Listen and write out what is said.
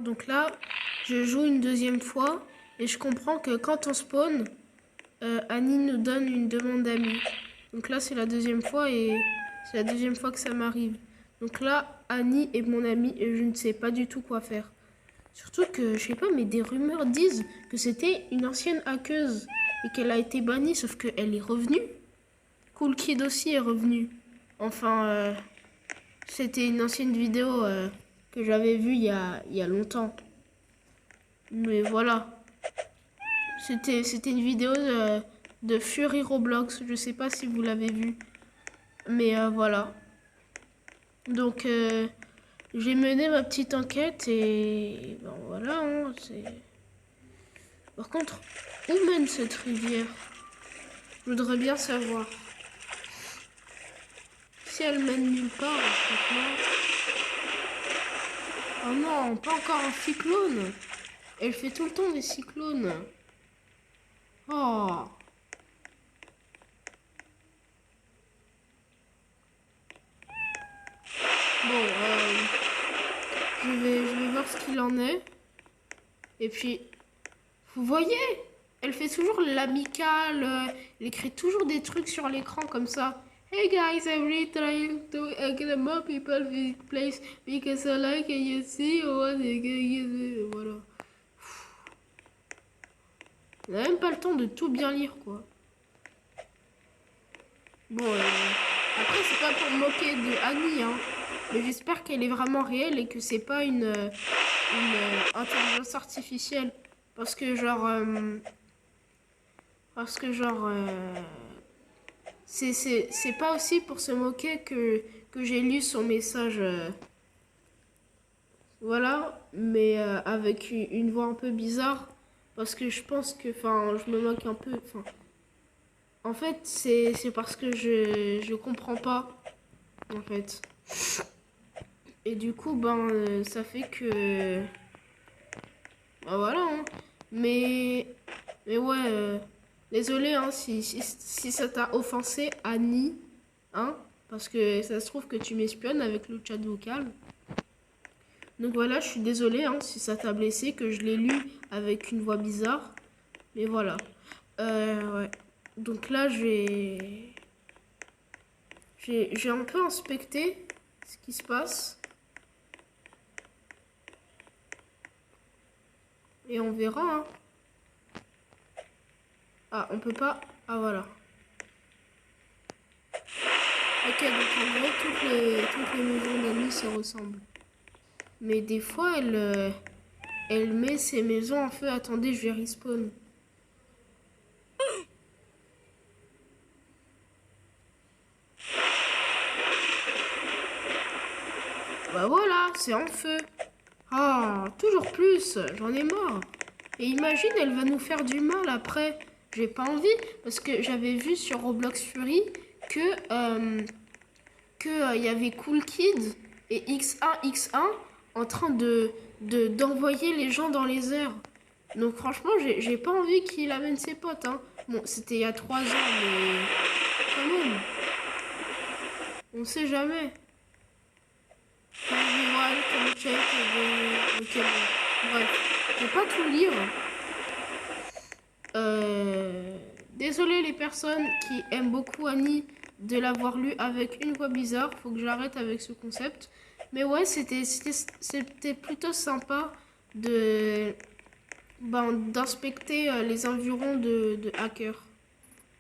Donc là, je joue une deuxième fois et je comprends que quand on spawn, Annie nous donne une demande d'amis. Donc là, c'est la deuxième fois et c'est la deuxième fois que ça m'arrive. Donc là, Annie est mon amie et je ne sais pas du tout quoi faire. Surtout que, je sais pas, mais des rumeurs disent que c'était une ancienne hackeuse et qu'elle a été bannie, sauf qu'elle est revenue. Cool Kid aussi est revenu. Enfin, c'était une ancienne vidéo que j'avais vue il y a longtemps. Mais voilà. C'était une vidéo de Fury Roblox. Je sais pas si vous l'avez vue. Mais voilà. Donc, j'ai mené ma petite enquête et ben voilà. Hein, par contre, où mène cette rivière? Je voudrais bien savoir. Si elle mène nulle part, franchement. Oh non, pas encore un cyclone. Elle fait tout le temps des cyclones. Oh. Bon, je vais voir ce qu'il en est. Et puis, vous voyez, elle fait toujours l'amicale. Elle écrit toujours des trucs sur l'écran comme ça. Hey guys, I'm really trying to get more people visit place because I like it, you see what voilà. On n'a même pas le temps de tout bien lire, quoi. Bon, après, c'est pas pour me moquer de Annie, hein. Mais j'espère qu'elle est vraiment réelle et que c'est pas une intelligence artificielle. Parce que, genre... c'est pas aussi pour se moquer que j'ai lu son message. Voilà, mais avec une voix un peu bizarre. Parce que je pense que... Enfin, je me moque un peu. Enfin, en fait, c'est parce que je comprends pas. En fait. Et du coup, ben, ça fait que... Ben voilà, hein. Mais ouais, désolé hein, si ça t'a offensé, Annie, hein, parce que ça se trouve que tu m'espionnes avec le chat vocal. Donc voilà, je suis désolée hein, si ça t'a blessé, que je l'ai lu avec une voix bizarre. Mais voilà. Ouais. Donc là, j'ai un peu inspecté ce qui se passe. Et on verra, hein. Ah, on peut pas... Ah, voilà. Ok, donc en gros, toutes les maisons d'amis se ressemblent. Mais des fois, elle met ses maisons en feu. Attendez, je vais respawn. Bah voilà, c'est en feu. Ah, toujours plus, j'en ai marre. Et imagine, elle va nous faire du mal après. J'ai pas envie, parce que j'avais vu sur Roblox Fury que y avait Cool Kid et X1 en train d'envoyer les gens dans les airs. Donc franchement, j'ai pas envie qu'il amène ses potes. Hein. Bon, c'était il y a 3 ans, mais quand même. On sait jamais. Ok, bon. Bref, je vais pas tout lire. Désolé les personnes qui aiment beaucoup Annie de l'avoir lu avec une voix bizarre. Faut que j'arrête avec ce concept. Mais ouais, c'était plutôt sympa d'inspecter les environs de hackers.